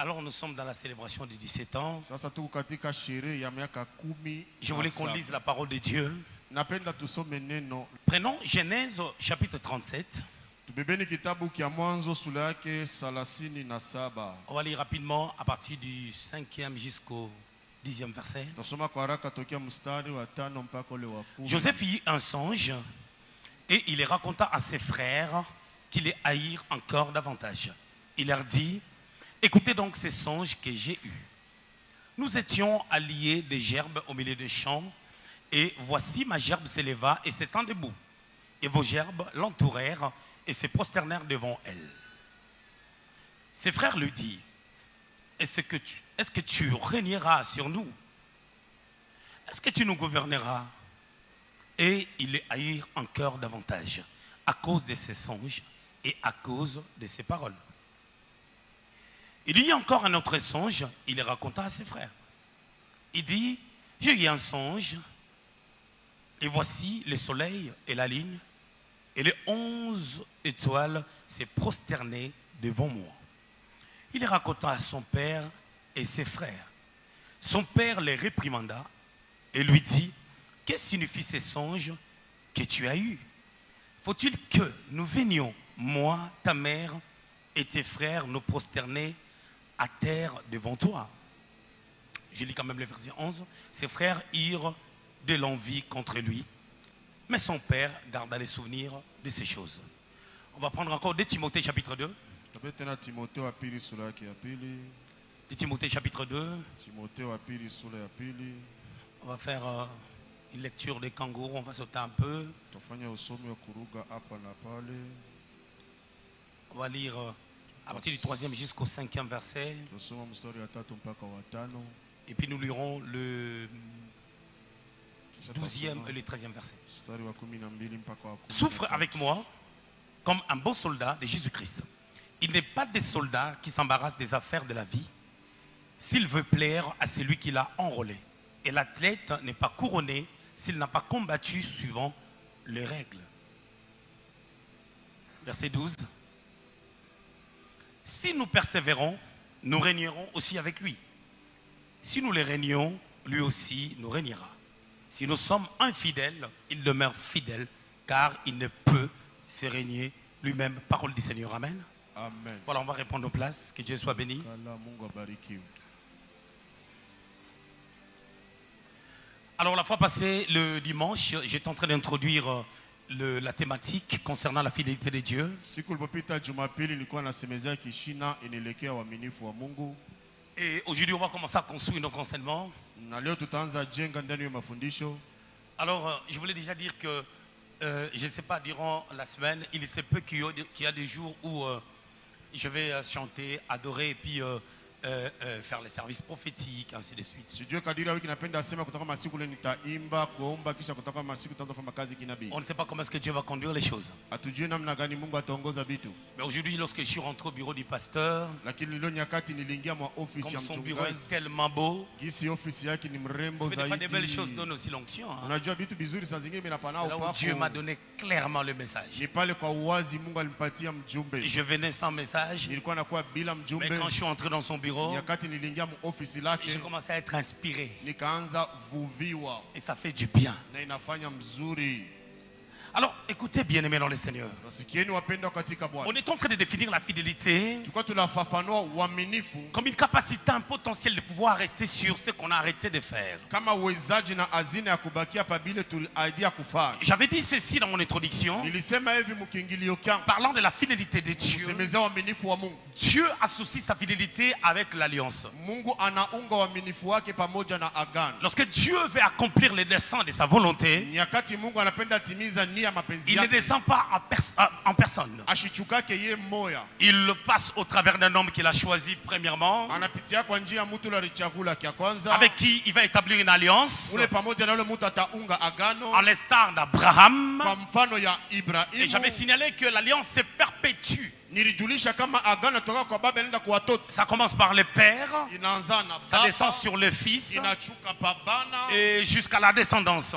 Alors nous sommes dans la célébration de 17 ans. Je voulais qu'on lise la parole de Dieu. Prenons Genèse chapitre 37. On va lire rapidement à partir du 5e jusqu'au 10e verset. Joseph eut un songe et il les raconta à ses frères qui les haïrent encore davantage. Il leur dit: écoutez donc ces songes que j'ai eus. Nous étions alliés des gerbes au milieu des champs, et voici ma gerbe s'éleva et s'étend debout. Et vos gerbes l'entourèrent et se prosternèrent devant elle. Ses frères lui dirent: est-ce que tu régneras sur nous? Est-ce que tu nous gouverneras? Et ils les haïrent encore davantage à cause de ses songes et à cause de ses paroles. Il y a encore un autre songe, il les raconta à ses frères. Il dit: j'ai eu un songe, et voici le soleil et la ligne, et les 11 étoiles se prosternaient devant moi. Il les raconta à son père et ses frères. Son père les réprimanda et lui dit: que signifient ces songes que tu as eus? Faut-il que nous venions, moi, ta mère et tes frères, nous prosterner à terre devant toi? Je lis quand même le verset 11. Ses frères eurent de l'envie contre lui, mais son père garda les souvenirs de ces choses. On va prendre encore 2 Timothée chapitre 2. 2 Timothée chapitre 2. On va faire une lecture des kangourous, on va sauter un peu. On va lire à partir du 3e jusqu'au 5e verset. Et puis nous lirons le 12e et le 13e verset. Souffre avec moi comme un bon soldat de Jésus-Christ. Il n'est pas des soldats qui s'embarrassent des affaires de la vie s'il veut plaire à celui qui l'a enrôlé. Et l'athlète n'est pas couronné s'il n'a pas combattu suivant les règles. Verset 12. Si nous persévérons, nous régnerons aussi avec lui. Si nous les régnons, lui aussi nous régnera. Si nous sommes infidèles, il demeure fidèle, car il ne peut se régner lui-même. Parole du Seigneur. Amen. Amen. Voilà, on va répondre aux places. Que Dieu soit béni. Alors la fois passée, le dimanche, j'étais en train d'introduire la thématique concernant la fidélité de Dieu. Et aujourd'hui, on va commencer à construire notre enseignement. Alors, je voulais déjà dire que, je ne sais pas, durant la semaine, il se peut qu'il y a des jours où je vais chanter, adorer et puis faire les services prophétiques, ainsi de suite. On ne sait pas comment est-ce que Dieu va conduire les choses. Mais aujourd'hui, lorsque je suis rentré au bureau du pasteur, comme son bureau est tellement beau, des belles choses donnent aussi l'onction. Hein. C'est là où Dieu m'a donné clairement le message. Je venais sans message, mais quand je suis entré dans son bureau, j'ai commencé à être inspiré. Et ça fait du bien. Alors, écoutez, bien-aimés dans le Seigneur. On est en train de définir la fidélité comme une capacité, un potentiel de pouvoir rester sur ce qu'on a arrêté de faire. J'avais dit ceci dans mon introduction, parlant de la fidélité de Dieu. Dieu associe sa fidélité avec l'alliance. Lorsque Dieu veut accomplir les desseins de sa volonté, il ne descend pas en personne. Il passe au travers d'un homme qu'il a choisi premièrement, avec qui il va établir une alliance, en l'instar d'Abraham. Et j'avais signalé que l'alliance se perpétue. Ça commence par le père, ça descend sur le fils et jusqu'à la descendance.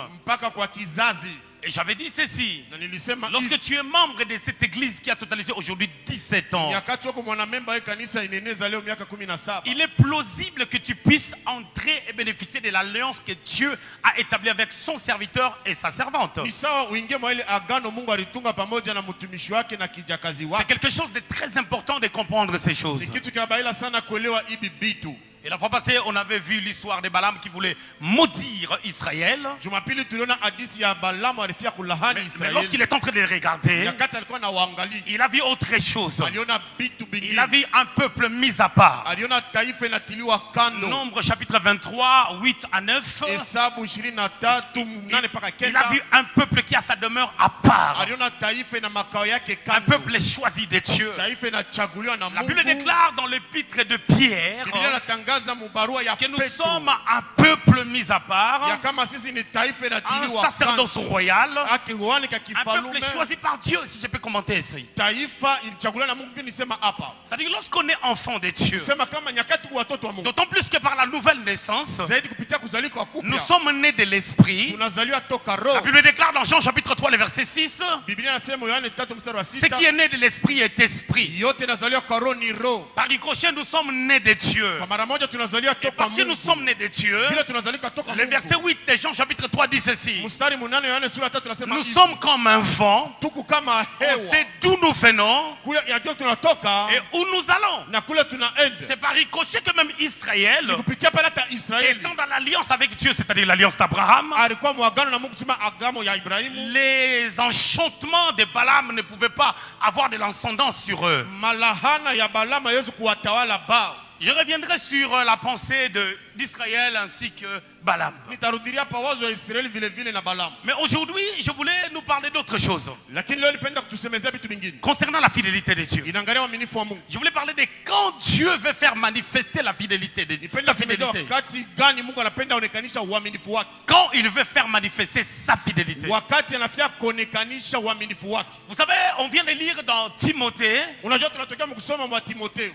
Et j'avais dit ceci. Na nilisema Lorsque tu es membre de cette église qui a totalisé aujourd'hui 17 ans, nyakati wako mwanamemba wa kanisa ineneza leo miaka 17. il est plausible que tu puisses entrer et bénéficier de l'alliance que Dieu a établie avec son serviteur et sa servante. Ni sawa uingie mwa ile agano Mungu alitunga pamoja na mtumishi wake na kijakazi C'est wake. quelque chose de très important de comprendre ces Ni choses. kitu kinabaila sana kuelewa hivi vitu. Et la fois passée, on avait vu l'histoire de Balaam qui voulait maudire Israël. Jumapili tuliona hadithi ya Balamu alifia kulahani Mais Israeli. lorsqu'il est en train de les regarder, Nyakati alikuwa na waangalia. il a vu autre chose. Aliona vitu Il a vingine. vu un peuple mis à part. Aliona taifa inatiliwa kando. Nombre chapitre 23, 8 à 9. Hesabu 23 8 mpaka Il a 9. vu un peuple qui a sa demeure à part. Aliona taifa na makao yake Un kando. peuple choisi de Dieu. Taifa inachaguliwa na La Bible Mungu. déclare dans l'épître de Pierre Biblia inatangaza mubarua ya que nous Petro sommes un peuple mis à ya part, kama sisi ni taifa un inatiliwa sacerdoce kando. royal, Akiwani ka un kifalume. peuple choisi par Dieu, si je peux commenter ici. Taifa ilichaguliwa na Mungu, nisema hapa. C'est-à-dire lorsqu'on est enfant de Dieu, Sema kama nyakati watoto wa Mungu. d'autant plus que par la nouvelle naissance, Zaidi kupitia kuzalika kwa nous kupya. sommes nés de l'Esprit. Tunazaliwa toka La roho. Bible déclare dans Jean chapitre 3, le verset 6, Biblia inasema Yohana 3 mstari wa ce 6. qui est né de l'Esprit est Esprit. Yote nazaliwa kwa roho ni roho. Par ricochet, nous sommes nés de Dieu. Kwa mara moja tunazaliwa Et toka parce que nous Mungu. sommes nés de Dieu, Vile tunazalika toka le Mungu. verset 8 de Jean chapitre 3 dit ceci. Mstari 8 Yohana sura 3 tunasema Nous hivi. sommes comme un vent, Tuko kama on hewa. sait d'où nous venons Kule inajua tunatoka et où nous allons. na kule tunaenda. C'est par ricochet que même Israël, Kupitia pale hata Israeli étant dans l'alliance avec Dieu, c'est-à-dire l'alliance d'Abraham, alikuwa muagano na Mungu, sema agano ya Ibrahimu. les enchantements de Balaam ne pouvaient pas avoir de l'ascendance sur eux. Malahana ya Balama Yesu kuwatawala bao. Je reviendrai sur la pensée d'Israël ainsi que Balaam. Nitarudilia pa wazo ya Israeli vile vile na Balaam. Mais aujourd'hui, je voulais nous parler d'autre chose. Lakini leo nipenda kutusemezea vitu vingine. Concernant la fidélité de Dieu. Inaangalia uaminifu wa Mungu. Je voulais parler de quand Dieu veut faire manifester la fidélité de Dieu. Nipenda Sa kusemezea fidélité. wakati gani Mungu anapenda onekanisha uaminifu wake. Quand il veut faire manifester sa fidélité. Wakati anafia kuonekanisha uaminifu wake. Vous savez, on vient de lire dans Timothée, Unajua tunatokea mkusoma mwa Timotheo.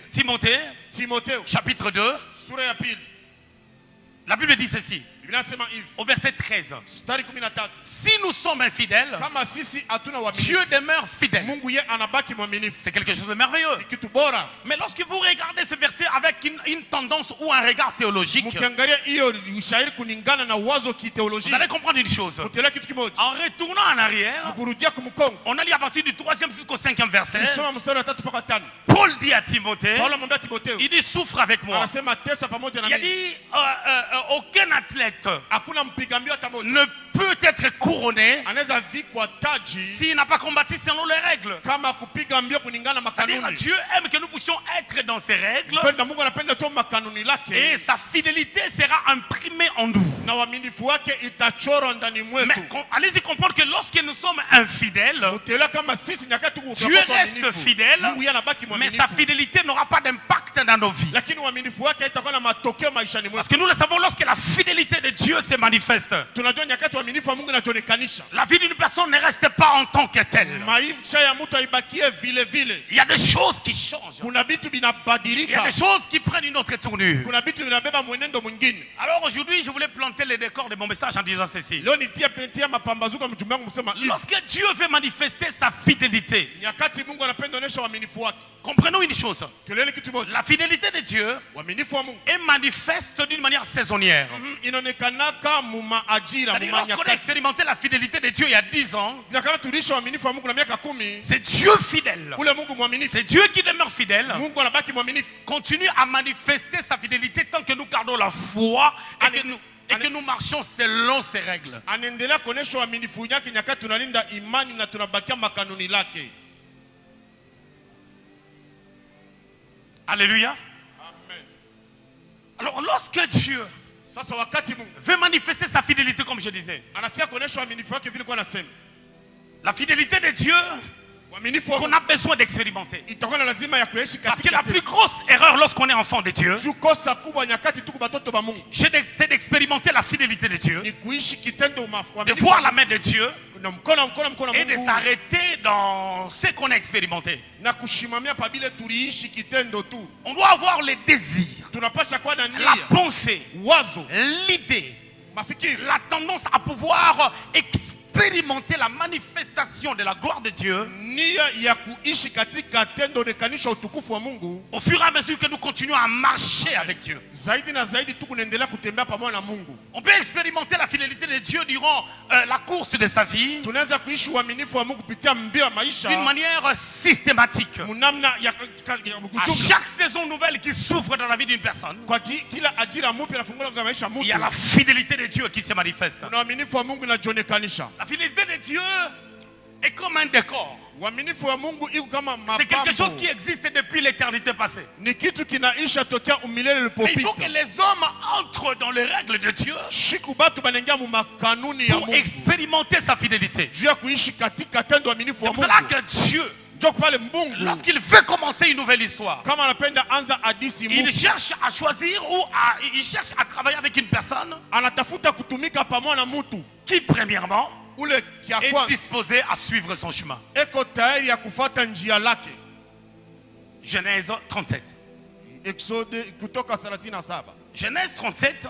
Timotheo chapitre 2, sura ya pili. la Bible dit ceci, Biblia inasema hivi. au verset 13. Mstari 13. Si nous sommes infidèles, Kama sisi hatuna Dieu uaminifu, demeure fidèle. Mungu ye anabaki mwaminifu. C'est quelque chose de merveilleux. Ni kitu bora. Mais lorsque vous regardez ce verset avec une tendance ou un regard théologique, Mkiangalia hiyo ushairi kulingana na wazo vous kiteolojia. allez comprendre une chose. Mtelewa kitu kimoja. En retournant en arrière, Kurudia kumkongo. on a lu à partir du 3e jusqu'au 5e verset, Nisoma mstari wa 3 mpaka 5. Paul dit à Timothée, Paulo amwambia Timotheo, il dit souffre avec moi. anasema tesa pamoja na Il a mimi. dit aucun athlète Hakuna mpiga mbio hata moja ne peut être couronné anaweza vikwa taji s'il n'a pas combattu selon les règles. kama kupiga mbio kulingana na C'est-à-dire makanuni. Dieu aime que nous puissions être dans ses règles Mpenda Mungu anapenda tu makanuni et lake sa fidélité sera imprimée en nous. na uaminifu wake itachorwa ndani Mais mwetu. allez-y comprendre que lorsque nous sommes infidèles, Mtelewa kama sisi nyakati Dieu reste fidèle, Mungu yeye anabaki mais sa mwaminifu. fidélité n'aura pas d'impact dans nos vies. Lakini uaminifu wake haitakuwa na matokeo maishani Parce mwetu. que nous le savons, lorsque la fidélité de Dieu se manifeste, Tunajua nyakati uaminifu wa Mungu inajionekanisha. la vie d'une personne ne reste pas en tant que telle. Maisha ya mtu haibakie vile vile. Il y a des choses qui changent. Kuna vitu Il y a vinabadilika. des choses qui prennent une autre tournure. Kuna vitu vinabeba mwenendo mwingine. Alors aujourd'hui, je voulais planter le décor de mon message en disant ceci. Leo nitia mapambazuko mjumbe wangu msema hivi. Lorsque Dieu veut manifester sa fidélité, Nyakati Mungu anapenda onyesha uaminifu wake. comprenons une chose. Tuelewe kitu moja. La fidélité de Dieu Uaminifu wa Mungu est manifeste d'une manière saisonnière. inaonekanaka muma ajira C'est-à-dire, muma lorsqu'on a nyakati. expérimenté la fidélité de Dieu il y a 10 ans, Kama tulisha uaminifu wa Mungu na miaka 10, c'est Dieu fidèle. ule Mungu mwaminifu. C'est Dieu qui demeure fidèle. Mungu anabaki mwaminifu. Continue à manifester sa fidélité tant que nous gardons la foi et que nous marchons selon ses règles. Anaendelea kuonesha uaminifu yake nyakati tunalinda imani na tunabakia makanuni lake. Alléluia. Amen. Alors lorsque Dieu Sasa wakati Mungu veut manifester sa fidélité, comme je disais, anafia kuonesha uaminifu wake vile kwa nasema. la fidélité de Dieu Uaminifu wa qu'on Mungu a besoin d'expérimenter. itakuwa na lazima ya kuishi Parce que katika la plus grosse erreur lorsqu'on est enfant de Dieu, kosa kubwa nyakati tuko batoto ba Mungu c'est d'expérimenter la fidélité de Dieu, ni kuishi kitendo de voir la main de Dieu na mkono et de Mungu s'arrêter dans ce qu'on a expérimenté. na kushimamia pabile tuliishi kitendo tu. On doit avoir les désirs, Tunapasha kuwa na la nia, pensée, wazo, l'idée, mafikiri, la tendance à pouvoir expérimenter la manifestation de la gloire de Dieu, nia ya kuishi katika tendo onekanisha utukufu wa Mungu, au fur et à mesure que nous continuons à marcher avec Dieu, zaidi na zaidi tu kunaendelea kutembea pamoja na Mungu. on peut expérimenter la fidélité de Dieu durant la course de sa vie Tunaweza kuishi uaminifu wa Mungu kupitia mbio ya maisha d'une manière systématique. munamna ya À chaque saison nouvelle qui s'ouvre dans la vie d'une personne, kwa kila ajira mpya inafungua kwa maisha il y a mtu. la fidélité de Dieu qui se manifeste. Kuna uaminifu wa Mungu inajionekanisha. La fidélité de Dieu est comme un décor. Uaminifu wa Mungu iko kama C'est quelque chose mapambo. qui existe depuis l'éternité passée. Ni kitu kinaisha tokea umilele Mais il faut que ulipopita. les hommes entrent dans les règles de Dieu Shiku batu banengia mu makanuni ya pour Mungu. expérimenter sa fidélité. Juu ya kuishi katika tendo uaminifu C'est wa pour cela Mungu. que Dieu, Njoo pale Mungu lorsqu'il veut commencer une nouvelle histoire, kama anapenda anza hadisi il mpya, cherche à choisir ou il cherche à travailler avec une personne anatafuta kutumika pamoja na mtu qui, premièrement, ule kia est kwanza disposé à suivre son chemin. eko tayari ya kufuata njia lake. Genèse 37. Exode kutoka 37. Genèse 37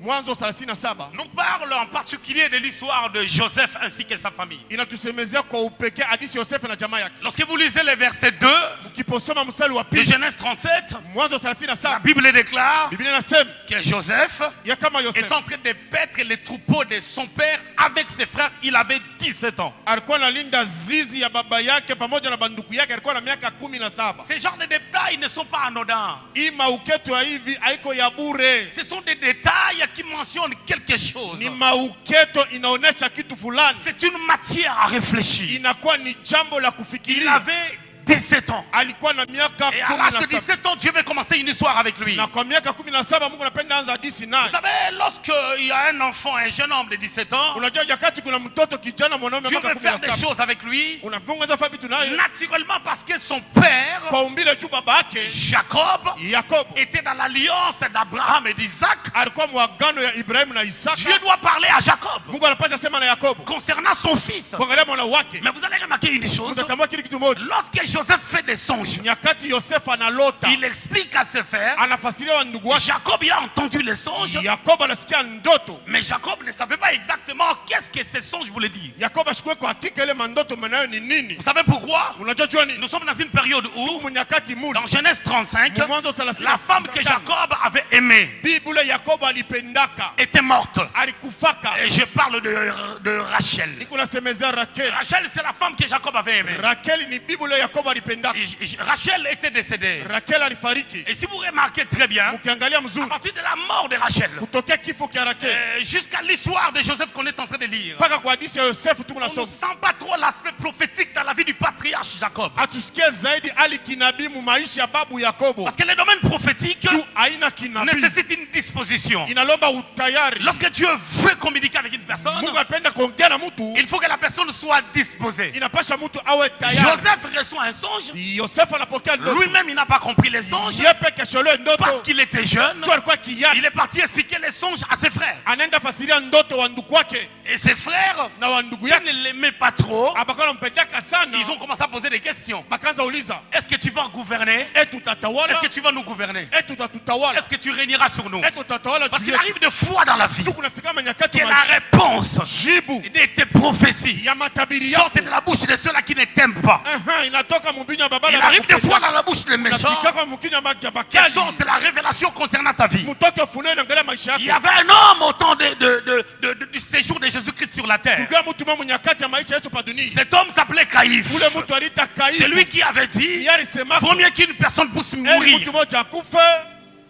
Mwanzo 37 nous parle en particulier de l'histoire de Joseph ainsi que sa famille. inatusemezea kwa upekee hadithi Yosefu na jamaa yake. Lorsque vous lisez le verset 2 Ukiposoma mstari wa de pili Genèse 37, Mwanzo la 37 Bible déclare Biblia inasema que Joseph ya kama est Yosefu en train de paître les troupeaux de son père avec ses frères. Il avait 17 ans. alikuwa analinda zizi ya baba yake pamoja na banduku yake, alikuwa na miaka 17. Ces genres de détails ne sont pas anodins. Hii mauketo ya hivi haiko ya bure, Ce sont des détails qui mentionnent quelque chose. ni mauketo inaonesha kitu fulani, C'est une matière à réfléchir. inakuwa ni jambo la Il kufikiria. avait 17 ans. Alikuwa na miaka Et à l'âge de 17 17 ans, Dieu veut commencer une histoire avec lui. na kwa miaka 17 Mungu anapenda anza hadithi Vous naye. savez, lorsqu'il y a un enfant, un jeune homme de 17 ans, Unajua wakati kuna mtoto kijana mwanaume Dieu miaka veut faire des 17 choses avec lui, unafunga za vitu naye naturellement parce que son père, kwa umbile juu baba yake Jacob, Yakobo était dans l'alliance d'Abraham et d'Isaac. alikuwa mwagano ya Ibrahimu na Isaka. Dieu doit parler à Jacob Mungu anapasha sema na Yakobo concernant son fils. kuangalia mwana wake. Mais vous allez remarquer une chose. Utatambua kile kitu moja, Lorsque Joseph fait des songes, nyakati Yosefu analota il explique à ses frères. anafasiria wa ndugu wake. Jacob, il a entendu les songes, Yakobo anasikia ndoto. mais Jacob ne savait pas exactement qu'est-ce que ces songes voulaient dire. Yakobo ashikwe kwa hakika ile mandoto manayo ni nini. Vous savez pourquoi? Unajua jua nini? Nous sommes dans une période où, Munyakati mula dans Genèse 35, Mwanzo 35 la femme que Jacob avait aimée Biblia Yakobo alipendaka était morte. alikufaka. Et je parle de Rachel. Niko nasemezea Rakel. Rachel, c'est la femme que Jacob avait aimée. Rakel ni Biblia Yakobo alipendaka. Rachel était décédée. Rakel alifariki. Et si vous remarquez très bien, Ukiangalia à mzuri partir de la mort de Rachel, kutokea kifo kia Rakel jusqu'à l'histoire de Joseph qu'on est en train de lire, mpaka kwa hadithi ya Yosefu tu on ne mnasoma. sent pas trop l'aspect prophétique dans la vie du patriarche Jacob. Atusikie zaidi ali kinabii mu maisha ya babu Yakobo. Parce que les domaines prophétiques Juu aina kinabii nécessitent une disposition. inalomba utayari. Lorsque Dieu veut communiquer avec une personne, Mungu anapenda kuongea na mtu, il faut que la personne soit disposée. inapasha mtu awe tayari. Joseph reçoit un songe. Yosefu anapokea ndoto. Lui-même, il n'a pas compris les songes Yeye peke sholo ndoto. parce qu'il était jeune. Tu alikuwa kijana. Il est parti expliquer les songes à ses frères. Anaenda fasiria ndoto wa ndugu wake Et ses frères, na wa ndugu qui yake. ne l'aimaient pas trop, Abakawa anampendaka sana. ils ont commencé à poser des questions. Bakaanza uliza, Est-ce que tu vas gouverner? tutatawala? Est-ce que tu vas nous gouverner? Tutatutawala? Est-ce que tu régneras sur nous? Tutatawala Parce juu qu'il yetu? arrive des fois dans la vie Tu kunafika manyakati que la maisha. réponse Jibu de tes prophéties ya matabiri yako. sortent de la bouche de ceux-là qui ne t'aiment pas. Inatoka mumbinya baba Il na arrive des fois dans la bouche des méchants nafika kwa mkinya maki ya que bakali. sortent la révélation concernant ta vie. Mtoke funene ngale maisha Il y yako. avait un homme au temps du séjour de Jésus-Christ sur la terre. Kuga mtu mwa mnyakati ya maisha Yesu pa dunia. Cet homme s'appelait Caïphe. Ule mtu alita C'est Kaifu. lui qui avait dit, Yari sema vaut mieux qu'une personne puisse eli mourir mtu moja akufe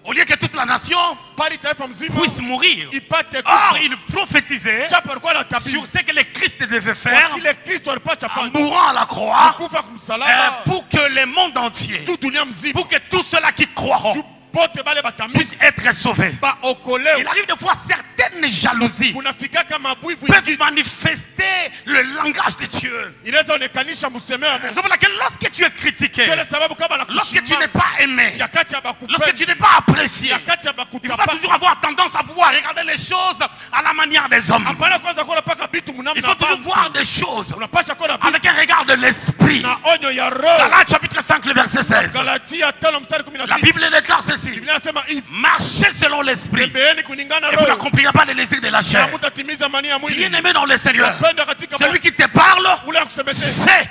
au lieu que toute la nation bali taifa mzima puisse mourir. ipate Or, kufa. il prophétisait Chapa alikuwa anatabiri. sur ce que le Christ devait faire Kile Kristo alipata en fanya. mourant à la croix Kufa kumsalaba. pour que le monde entier, Tu dunia mzima. pour que tous ceux-là qui croiront Bote bale batamisi. puissent être sauvés. Ba okolewa. Il arrive des fois certaines jalousies Kunafika kama bwivu peuvent ingine. manifester le langage de Dieu. Inaweza onekanisha msemea wa C'est Mungu. pour laquelle lorsque tu es critiqué, Kile sababu kama lorsque tu n'es nakushima. pas aimé, Yakati ya lorsque bakupenda. tu n'es pas apprécié, Yakati ya il ne faut pas bakutapa. toujours avoir tendance à pouvoir regarder les choses à la manière des hommes. Hapana kwanza kuona paka bitu Il mnamna faut toujours bantu. voir des choses Unapasha kuona bitu avec un regard de l'esprit. na onyo ya roho. Galates chapitre 5, le verset 16. Galatia 5 mstari La 16. Bible déclare ceci. Biblia inasema hivi. Marchez selon l'esprit. Tembeeni kulingana Et na vous roho. n'accomplirez pas les désirs de la Na chair. mtatimiza mani ya mwili. Bien aimé dans le Seigneur. Mpendwa katika Bwana. Celui qui te parle Ule akusemesha. sait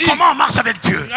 comment on marche avec Dieu.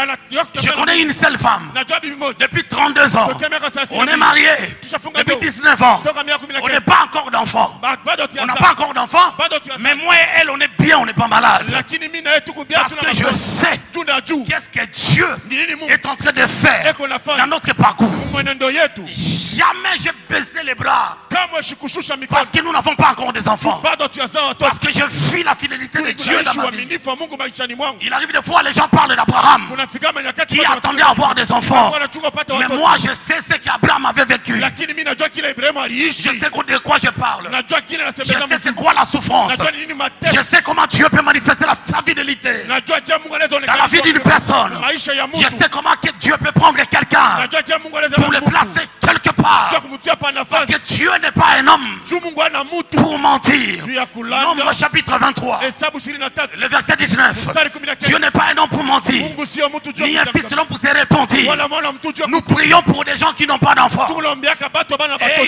Je connais une seule femme. Najua bibi moja. Depuis 32 ans. Tokea miaka 30. On est mariés. Tushafunga Depuis ndoa. 19 ans. Toka miaka On 19. n'est pas encore d'enfants. Bado On n'a tuyaza. pas encore d'enfants. Bado tuyaza. Mais moi et elle, on est bien, on n'est pas malade. Lakini mimi na yeye tuko bien, Parce tuna que je magonjwa. sais Tunajua qu'est-ce que Dieu ni nini Mungu est en train de faire eko nafanya dans notre parcours. mwenendo yetu. Jamais j'ai baissé les bras Kamwe sikushusha mikono. parce que nous n'avons pas encore des enfants. Bado tuyaza watoto. Parce que je vis la fidélité de Dieu dans Tunaishi ma vie. uaminifu wa Mungu maishani mwangu. Il arrive des fois, les gens parlent d'Abraham Kunafika nyakati qui watu attendait à avoir des enfants. wanachunga kupata Mais watoto. moi, je sais ce qu'Abraham avait vécu. Lakini mimi najua kile Ibrahimu Je aliishi. sais de quoi je parle. Najua kile Je anasemeza sais c'est Mungu. quoi la souffrance. Najua ni nini Je mateso. sais comment Dieu peut manifester sa fidélité Najua je Mungu anaweza dans la vie d'une personne. maisha ya Je mtu. sais comment que Dieu peut prendre quelqu'un Najua je Mungu anaweza pour le placer quelque part. Najua kumtia pa Parce que nafasi. Dieu n'est pas un homme Juu Mungu ana mtu. pour mentir. Juu ya kulanda. Nombre chapitre 23, Hesabu 23. le verset 19. Mstari 19. Dieu n'est pas un homme pour mentir, Mungu sio mtu juu ni ya un fils de l'homme pour se repentir. wala mwana mtu juu ya Nous prions pour des gens qui n'ont pas d'enfants. kulombiaka bato bana Et batoto.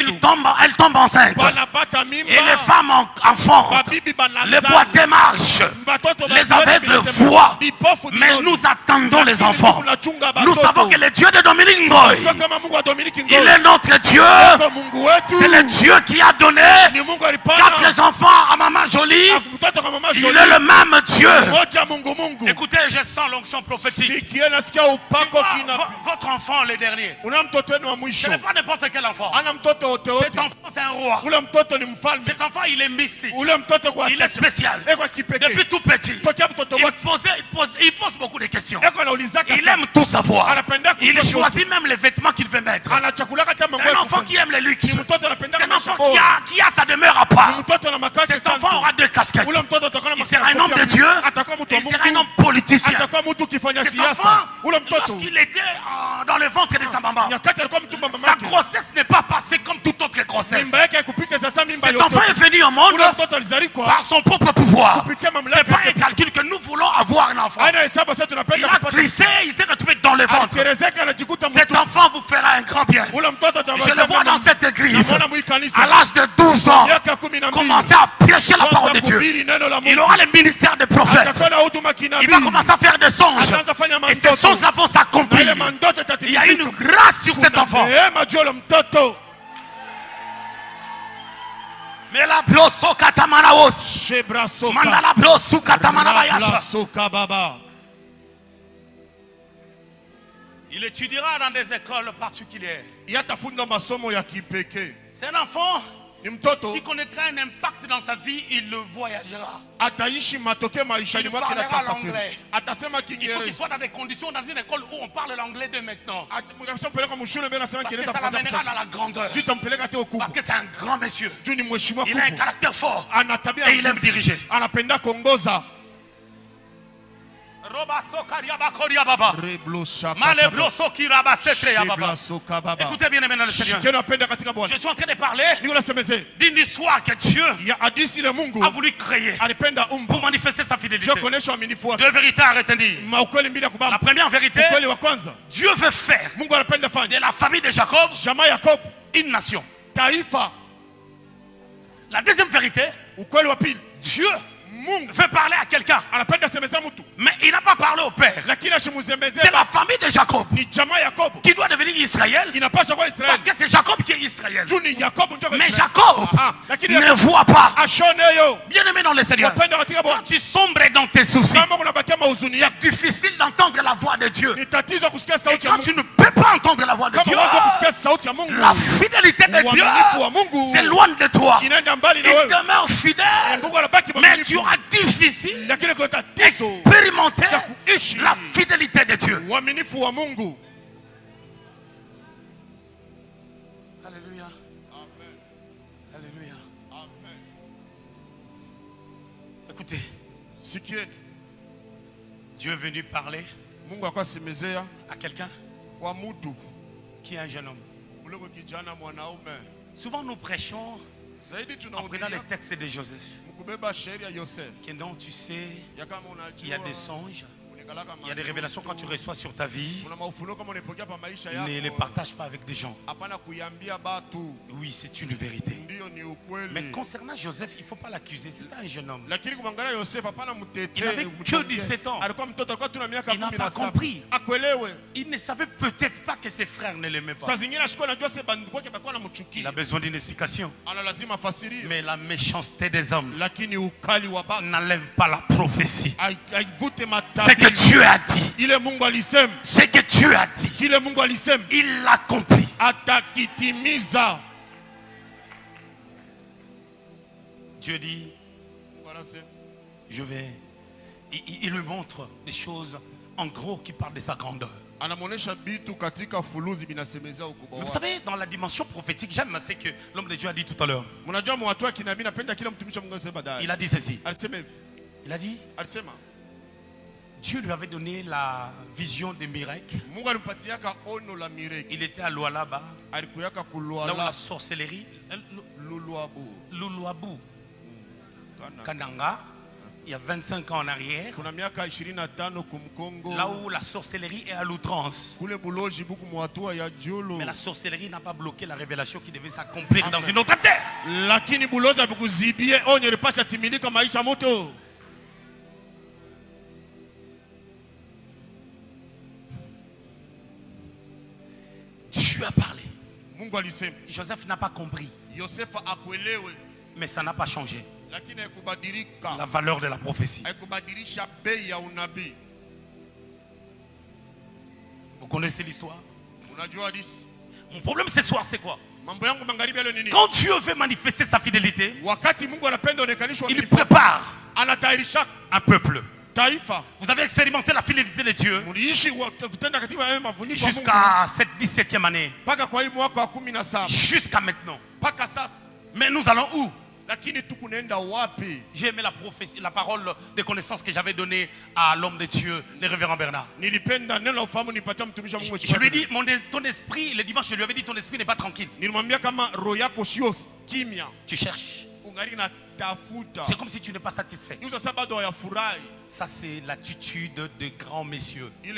elles tombent enceintes. Banapata Et les mimba. femmes enfantent. Babibi banazala. Les boiteux marchent. Batoto Les bazali aveugles binatembea. voient. Bipofu Mais dinaona. nous attendons les Lakini enfants. tunachunga Nous batoto. savons que le Dieu de Dominique Ngoy, Tunajua kama Mungu wa Dominique il Ngoyi. est notre Dieu. Ndio Mungu wetu. C'est le Dieu qui a donné Ni Mungu 4 alipana. enfants à Maman Jolie. Mtoto kama mama Il Jolie. est le même Dieu. Moja Mungu. Écoutez, je sens l'onction prophétique. Sikia nasikia upako kina. Votre enfant, le dernier, Una mtoto wenu wa ce mwisho. n'est pas n'importe quel enfant. Ana mtoto wote Cet wote. enfant, c'est un roi. Ule mtoto ni mfalme. Cet enfant, il est mystique. Ule mtoto kwa Il est spécial. Eko kipekee. Depuis tout petit, Tokea mtoto wake. il pose beaucoup de questions. Eko anaulizaka Il sana. aime tout savoir. Anapenda Il kujua choisit même les vêtements qu'il veut mettre. Anachakulaka kama C'est un enfant qui aime le luxe. Ni mtoto anapenda C'est un maisha enfant bora. qui a sa demeure à Ni part. mtoto na makake Cet enfant aura 2 casquettes. Ule mtoto atakuwa na Il sera un homme de Dieu. Atakuwa mtu Et wa il sera un Mungu. homme politicien. Atakuwa mtu kifanya Cet siasa. enfant, Ule mtoto. lorsqu'il était dans le ventre de sa maman, Nyakati alikuwa mtu mama sa yake. grossesse n'est pas passée comme toute autre grossesse. Mimba yake haikupita sasa mimba Cet enfant est venu au monde Ule mtoto alizalikwa. par son propre pouvoir. Kupitia C'est mamlaka pas un yake. calcul que nous voulons avoir un enfant. Haina hesabu sasa Il tunapenda a kupata. glissé, il s'est retrouvé dans le ventre. Aliterezeka anajikuta Cet mtu. enfant vous fera un grand bien. Ule mtoto Je le vois dans cette église. Namwona mwi kanisa. À l'âge de 12 ans, Miaka 12. commencer à prêcher la parole de Kwanza Dieu. kuhubiri neno la Il Mungu. aura le ministère de prophète. Atakuwa na huduma kinabii. Il va commencer à faire des songes. Ataanza fanya Et mandoto. ces songes-là vont Na s'accomplir. ile mandoto Il y a une itatimizika. grâce sur cet Kuna enfant. neema juu ya ule mtoto. Mais la broso katamanaos. Shebrasoka. Mandala brosu katamanabayasha. Rablasoka baba. Il étudiera dans des écoles particulières. Yatafunda masomo ya kipekee. C'est un enfant Ni mtoto qui connaîtra un impact dans sa vie, il le voyagera. ataishi matokeo maishani Il mwake na parlera tasafiri. l'anglais. Atasema Il faut qu'il Kiingereza. soit dans des conditions, dans une école où on parle l'anglais de maintenant. Mpeleka mshule mbele anasema Parce que Kiingereza ça kwa l'amènera dans sasa. la grandeur. Juu tampeleka tena ukubwa. Parce que c'est un grand monsieur. Juu ni mheshimiwa Il a un kubwa. caractère fort. Ana tabia Et il aime diriger. anapenda kuongoza. Écoutez bien, maintenant le Seigneur. Je suis en train de parler d'une histoire que Dieu a voulu créer pour manifester sa fidélité. Deux vérités à retenir. La première vérité, Dieu veut faire de la famille de Jacob une nation. La deuxième vérité, Dieu veut parler à quelqu'un. Mais il n'a pas parlé au père. C'est la famille de Jacob qui doit devenir Israël. Parce que c'est Jacob qui est Israël. Mais Jacob ne voit pas. Bien aimé dans le Seigneur, quand tu sombres dans tes soucis, c'est difficile d'entendre la voix de Dieu. Et quand tu ne peux pas entendre la voix de Dieu, la fidélité de Dieu s'éloigne de toi. Il demeure fidèle, mais tu auras difficile d'expérimenter la fidélité de Dieu. Alléluia. Alléluia. Écoutez, Dieu est venu parler à quelqu'un qui est un jeune homme. Souvent nous prêchons en prenant les textes de Joseph. Que donc tu sais, il y a des songes, Il y a des révélations quand tu reçois sur ta vie. Ne les partage pas avec des gens. Oui, c'est une vérité. Mais concernant Joseph, il ne faut pas l'accuser. C'était un jeune homme. Il n'avait que 17 ans. Il n'a pas compris. Il ne savait peut-être pas que ses frères ne l'aimaient pas. Il a besoin d'une explication. Mais la méchanceté des hommes n'enlève pas la prophétie. C'est que Dieu a dit. Ce que Dieu a dit, il l'accomplit. Dieu dit, je vais. Il lui montre des choses en gros qui parlent de sa grandeur. Vous savez, dans la dimension prophétique, j'aime assez que l'homme de Dieu a dit tout à l'heure. Il a dit ceci. Il a dit, Dieu lui avait donné la vision de Mirek. Il était à Lualaba, là où la sorcellerie, Luluabu, Kananga, il y a 25 ans en arrière, là où la sorcellerie est à l'outrance. Mais la sorcellerie n'a pas bloqué la révélation qui devait s'accomplir dans une autre terre. Dieu a parlé. Joseph n'a pas compris. Mais ça n'a pas changé la valeur de la prophétie. Vous connaissez l'histoire? Mon problème ce soir c'est quoi? Quand Dieu veut manifester sa fidélité, il prépare un peuple. Vous avez expérimenté la fidélité de Dieu jusqu'à cette 17e année, jusqu'à maintenant. Mais nous allons où? J'ai aimé la prophétie, la parole de connaissance que j'avais donnée à l'homme de Dieu, le révérend Bernard. Je lui ai dit, ton esprit, le dimanche, je lui avais dit, ton esprit n'est pas tranquille. Tu cherches. C'est comme si tu n'es pas satisfait. Ça, c'est l'attitude de grands messieurs. Des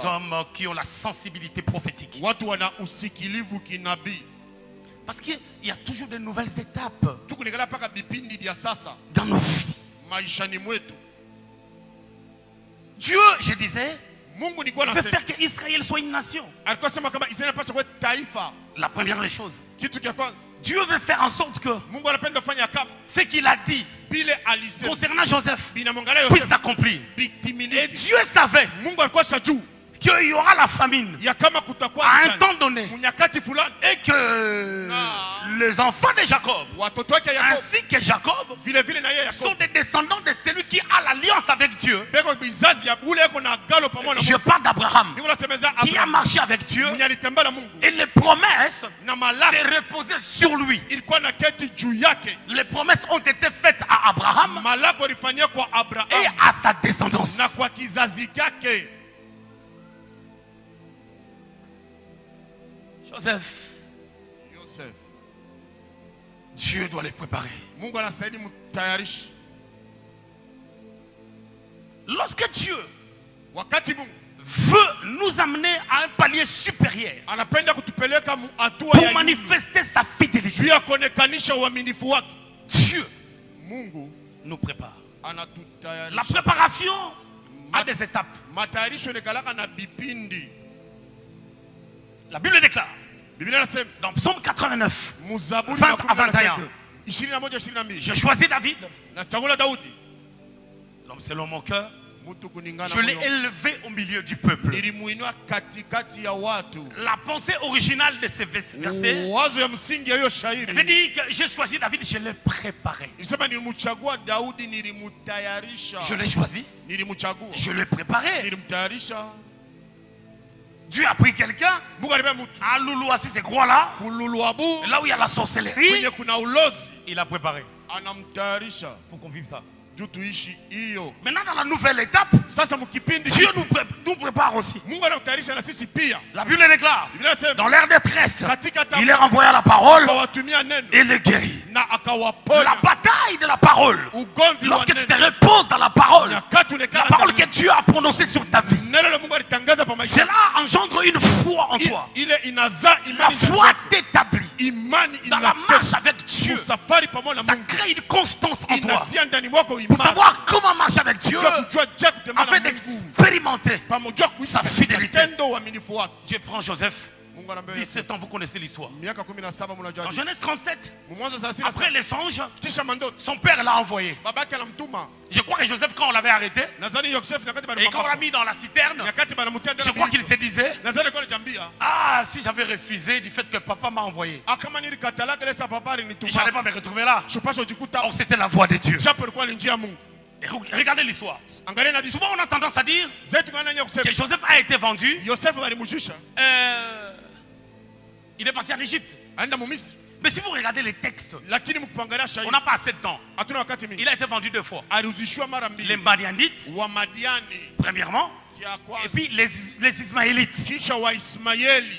hommes qui ont la sensibilité prophétique. Parce qu'il y a toujours de nouvelles étapes dans nos vies. Dieu, je disais, veut faire qu'Israël soit une nation. La première des choses, Dieu veut faire en sorte que ce qu'il a dit concernant Joseph puisse s'accomplir. Et Dieu savait qu'il y aura la famine à un temps donné et que les enfants de Jacob ainsi que Jacob sont des descendants de celui qui a l'alliance avec Dieu. Je parle d'Abraham qui a marché avec Dieu et les promesses se reposaient sur lui. Les promesses ont été faites à Abraham et à sa descendance. Joseph, Dieu doit les préparer. Lorsque Dieu veut nous amener à un palier supérieur pour manifester sa fidélité, Dieu nous prépare. La préparation a des étapes. La Bible déclare dans Psaume 89, 20 à 21, j'ai choisi David, l'homme selon mon cœur, je l'ai élevé au milieu du peuple. La pensée originale de ces versets veut dire que j'ai choisi David, je l'ai préparé. Je l'ai choisi, je l'ai préparé. Dieu a pris quelqu'un à Loulouassi, c'est quoi là? Là où il y a la sorcellerie, il a préparé pour qu'on vive ça. Maintenant dans la nouvelle étape, Dieu nous prépare aussi. Mungu anakutayarisha na sisi pia. La Bible déclare, Biblia inasema dans leur détresse, katika tabu il leur envoya la parole akawatumia neno et les guérit. na La akawaponya. bataille de la parole. Ugomvi wa Lorsque tu te neno. reposes dans la parole, Nyakati la unakaa parole ndani. que Dieu a prononcée sur ta vie, Neno la Mungu alitangaza pa maisha. cela engendre une foi en toi. Ile inazaa La imani ndani foi yako. t'établit Imani dans la inateka. marche avec Dieu. Safari pamoja na Ça Mungu. crée une constance en toi Inatia ndani mwako pour imani. savoir comment marcher avec Dieu Kujua je kutembea afin na Mungu. d'expérimenter Pamoja kuishi sa fidélité. tendo uaminifu wake. Dieu prend Joseph, Mungu anaambia 17 ans, vous connaissez l'histoire. miaka 17 mnajua. En Genèse 37, Mwanzo 37 après les songes, kisha mandoto. son père l'a envoyé. Babake anamtuma. Je crois que Joseph, quand on l'avait arrêté, Nadhani Yosef nyakati bado et quand on l'a mapapa. mis dans la citerne, Nyakati banamutia je ndani. crois qu'il se disait, Nadhani kwa jambia. ah, si j'avais refusé du fait que papa m'a envoyé, Kama nilikatala kile sa papa je n'allais alinituma. pas me retrouver là. Shupasho jikuta. Or, c'était la voix de Dieu. Japo ilikuwa ni njia ya Mungu. Et regardez l'histoire. Angalia na Souvent, on a tendance à dire zetu kana nya kusema que Joseph a été vendu. Yosef balimujisha. Il est parti en Égypte. Aenda mu Misri. Mais si vous regardez les textes, Lakini mkuangalia on shahidi. n'a pas assez de temps. Hatuna wakati mingi. Il a été vendu 2 fois. Aliuzishwa mara Les mbili. Madianites, Wa Madiani premièrement, ya et kwanza. puis les Ismaélites. Kisha wa Ismaeli.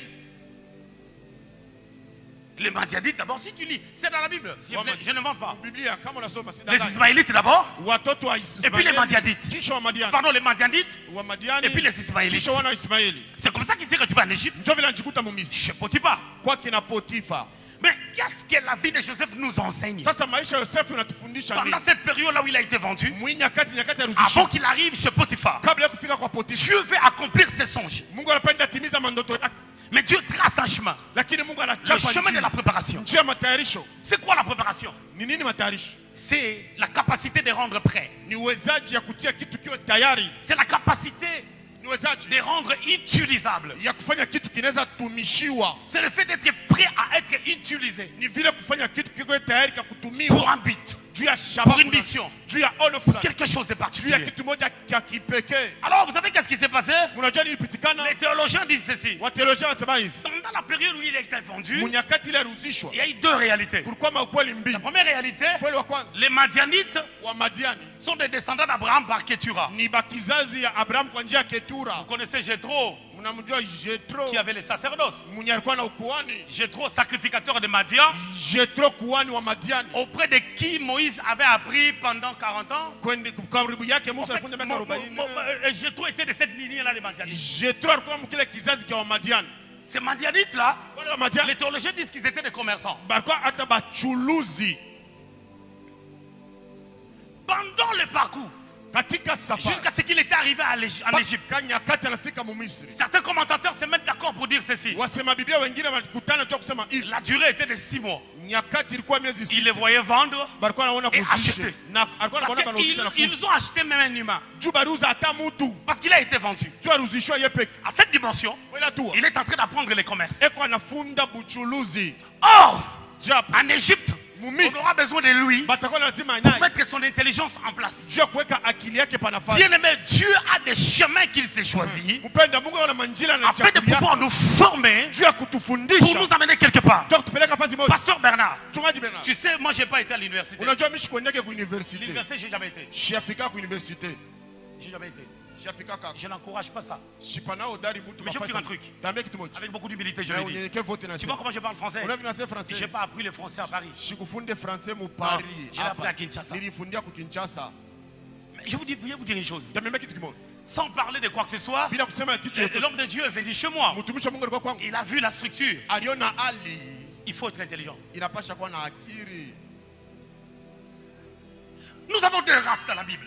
Les Madianites, d'abord, si tu lis, c'est dans la Bible. Je ne vante pas. Biblia kama unasoma si Les dada. Ismaélites d'abord, Watoto wa et puis les Ismaeli. Madianites. Kisha wa Madiani. Pardon, les Madianites, Wa Madiani. et puis les Ismaélites. Kisha wana wa Ismaeli. C'est comme ça qu'il s'est retrouvé en Égypte. Ndio vile anajikuta mu Misri. Chez Potiphar. Kwa kina Potifa. Mais qu'est-ce que la vie de Joseph nous enseigne? Sasa maisha ya Yosef yanatufundisha nini? Pendant cette période-là où il a été vendu, Nyakati ya avant ruzisho. qu'il arrive chez Potiphar, Kabla ya kufika kwa Potifa. Dieu veut accomplir ses songes. Mungu anapenda timiza mandoto yake. Mais Dieu trace un chemin. Lakini Mungu Le anachapa chemin de la njia. préparation. Njia ya matayarisho. C'est quoi la préparation? Ni nini matayarisho? C'est la capacité de rendre prêt. Ni uwezaji ya kutia kitu kiwe tayari. C'est la capacité Ni uwezaji de rendre utilisable. ya kufanya kitu kinaweza tumishiwa. C'est le fait d'être prêt à être utilisé Ni vile kufanya kitu kiwe tayari kwa pour kutumiwa un but, juu ya shabaha, pour une mission, juu ya ono fulani, quelque chose de juu ya particulier. kitu moja cha kipekee. Alors, vous savez qu'est-ce qui s'est passé? Unajua nini ilipitikana? Les théologiens disent ceci. Watheolojia wanasema hivi. Dans la période où il a été vendu, Munyakati ile ruzishwa. il y a eu 2 réalités. Kulikuwa maukweli mbili. La première réalité, Kweli wa kwanza les Madianites wa Madiani sont des descendants d'Abraham par Ketura. ni bakizazi ya Abraham kwa njia ya Ketura. Vous connaissez Jéthro, Mnamjua Jethro qui avait les sacerdoces. mwenye alikuwa na ukuhani. Jéthro, sacrificateur de Madian, Jethro kuhani wa Madiani. auprès de qui Moïse avait appris pendant 40 ans. Kwenda karibu yake En Musa fait, alifunza miaka 40. Jéthro était de cette lignée-là des Madianites. Jethro alikuwa mkile kizazi cha Madiani. Ces Madianites-là, Wale wa Madiani les théologiens disent qu'ils étaient des commerçants. balikuwa hata bachuluzi Pendant le parcours, katika safari. jusqu'à ce qu'il était arrivé en Égypte, Mpaka nyakati anafika mu Misri. certains commentateurs se mettent d'accord pour dire ceci. Wasema Biblia wengine walikutana tu kusema hivi. La durée était de 6 mois. Nyakati ilikuwa miezi Ils sita. les voyaient vendre Balikuwa anaona et kuzisha. acheter. Na alikuwa parce anaona banauzisha na qu'ils ont acheté même un humain. juu baruza hata mtu. Parce qu'il a été vendu. Juu aruzishwa yeye peke. À cette dimension, Wala tu. il est en train d'apprendre les commerces. Eko anafunda buchuluzi. Or, Japo en Égypte, mu on Misri aura besoin de lui batakuwa lazima pour naye. mettre son intelligence en place. Juu ya kuweka akili yake pa nafasi. Bien aimé, Dieu a des chemins qu'il s'est choisis Mpenda Mungu ana manjila na afin de pouvoir nous former juu ya pour kutufundisha. nous amener quelque part. Ndio kutupeleka fasi moja. Pasteur Bernard, Mchungaji Bernard. tu sais, moi, j'ai pas été à l'université. Unajua mimi sikuendeke ku university. L'université, j'ai jamais été. Shiafika ku university. J'ai jamais été. Shiafika kaka. Je n'encourage pas ça. Shipana odari mtu Mais je vais vous dire un truc. Dambe kitu moja. Avec beaucoup d'humilité, je Na le dis. unyenyekevu vote na Tu sisi. vois comment je parle français? Unavinasema français. J'ai pas appris le français à Paris. Shikufunde français mu Paris. j'ai appris à Kinshasa. Nilifundia ku Kinshasa. Mais je vais vous dire une chose. Dambe kitu kimoja. Sans parler de quoi que ce soit, Bila kusema kitu yote. l'homme de Dieu est venu chez moi. Mtumishi wa Mungu alikuwa kwangu. Il a vu la structure. Aliona hali. Il faut être intelligent. Inapasha kuwa na akili. Nous avons 2 races dans la Bible.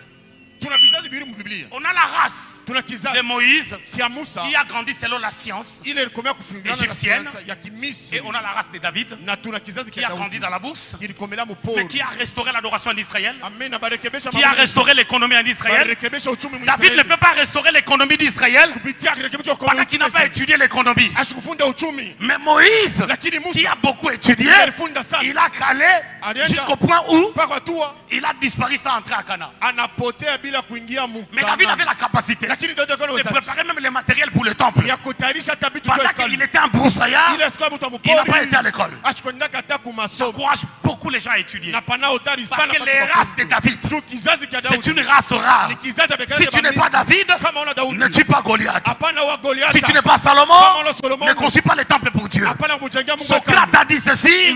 Tuna vizazi viwili mu Biblia. On a la race Tuna de kizazi Moïse kia Musa. qui a grandi selon la science. Ile ilikomea kufungana na Égyptienne. siasa ya Kimisri. Et on a la race de David Na tuna kizazi qui kia a grandi Daudi. dans la bourse, Kilikomela mu mais pori. qui a restauré l'adoration en Israël, Amen. Barekebesha qui a restauré l'économie en Israël. Barekebesha uchumi mu David ne Israeli. peut pas restaurer l'économie d'Israël Kupitia kurekebisha pendant qu'il n'a pas étudié l'économie. ashikufunda uchumi. Mais Moïse, Lakini qui a Musa beaucoup étudié, alifunda sana. il a calé Alienda. jusqu'au point où Mpaka hatua il a disparu sans entrer à Cana. anapotea bila kuingia mu. Mais David avait la capacité lakini ndio ndio de préparer même les matériels pour le temple. ya kutayarisha hata vitu Pendant vya qu'il était en broussard, ile siku mtu il n'a pas mpori été à l'école. achikwenda kata ku masomo J'encourage beaucoup les gens à étudier. na pana utari Parce sana que les races de David, tu kizazi cha c'est Daudi une race rare. ni kizazi cha Si tu n'es pas David, kama una Daudi ne tue pas Goliath. hapana wa Goliath Si tu n'es pas Salomon, Salomon, ne construis pas les temples pour Dieu. hapana kumjengea Mungu Socrate a dit ceci,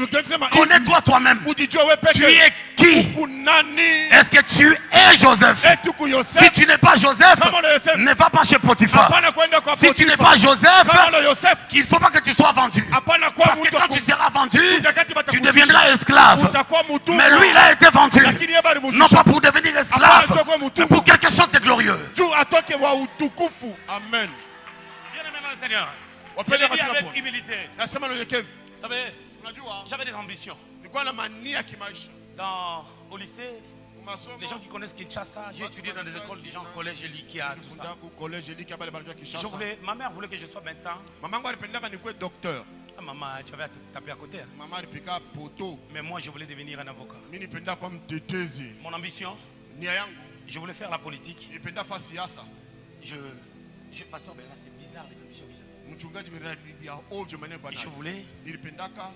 connais-toi toi-même. ujijue wewe Tu peke es qui? kunani Est-ce que tu es Joseph? etu ku Si Yosef tu n'es pas Joseph, kama una Yosef ne va pas chez Potiphar. hapana kwenda kwa Si tu n'es Potiphar pas Joseph, kama una Yosef il ne faut pas que tu sois vendu. hapana kwa Parce que mtu quand tu seras vendu, tu deviendras deviendras esclave. utakuwa mtumwa Mais lui, il a été vendu. lakini yeye bali Non muzisha pas pour devenir esclave, mais pour quelque chose de glorieux. tu atoke wa utukufu amen Bien-aimé dans le Seigneur, je wapende le dis katika avec Bwana humilité. nasema unyenyekevu Vous savez, unajua j'avais des ambitions. nilikuwa na mania kimaisha Au lycée, masomo les gens qui connaissent Kinshasa, j'ai étudié dans des écoles, des gens au collège, Elikia, tout ça. ku college eliki bale bali Je Kinshasa voulais, ma mère voulait que je sois médecin. mamangu alipendaka nikuwe docteur Ah, maman, tu avais tapé à côté. Hein. mama alipika poto Mais moi, je voulais devenir un avocat. mimi nipenda kwa mtetezi Mon ambition, nia yangu je voulais faire la politique. nipenda fa siasa Pasteur Bernard, c'est bizarre les ambitions que j'ai. mchungaji ya ovyo maneno kwa Je nayo voulais nilipendaka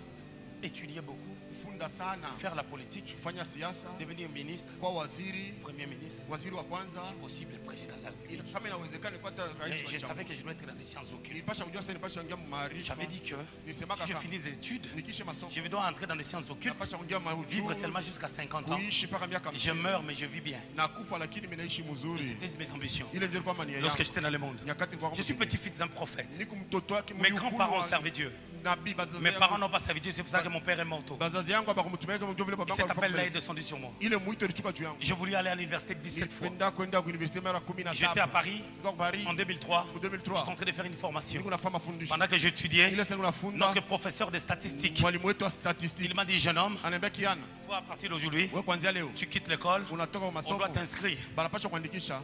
étudier beaucoup, kufunda sana faire la politique, kufanya siasa devenir ministre, kwa waziri premier ministre, waziri wa kwanza si possible président de la République. kama inawezekana kupata rais Mais wa je chama savais que je dois être dans les sciences occultes. nilipasha kujua sasa nilipasha kuingia maarifa J'avais dit que nilisemaka si je kama finis des études, nikishe masomo je dois entrer dans les sciences occultes, napasha kuingia vivre maujuu seulement jusqu'à 50 ans. kuishi mpaka miaka Je meurs, mais je vis bien. nakufa lakini mimi naishi Et mzuri c'était mes ambitions. ile ndio kwa mania Lorsque yangu j'étais dans le monde, nyakati kwa je suis petit-fils d'un prophète. niko mtoto wake Mes grands-parents servaient Dieu. nabii bazazi Mes yangu parents n'ont pas servi Dieu, c'est pour ça que mon père est mort tôt. bazazi yangu abakumtumia kama ndio vile Et baba cet yangu appel-là est alifanya descendu sur moi. ile mwito ilichuka juu yangu J'ai voulu aller à l'université 17 fois. nilipenda kwenda kwa university mara 17 J'étais à Paris kwa Paris en 2003. en 2003 J'étais en train de faire une formation. niko nafanya mafundisho Pendant que j'étudiais, ile sasa unafunda notre professeur de statistique, mwalimu wetu wa statistics il m'a dit, jeune homme, anaambia kiana toi, à partir d'aujourd'hui, wewe kuanzia leo tu quittes l'école, unatoka kwa on masomo doit t'inscrire banapaswa kuandikisha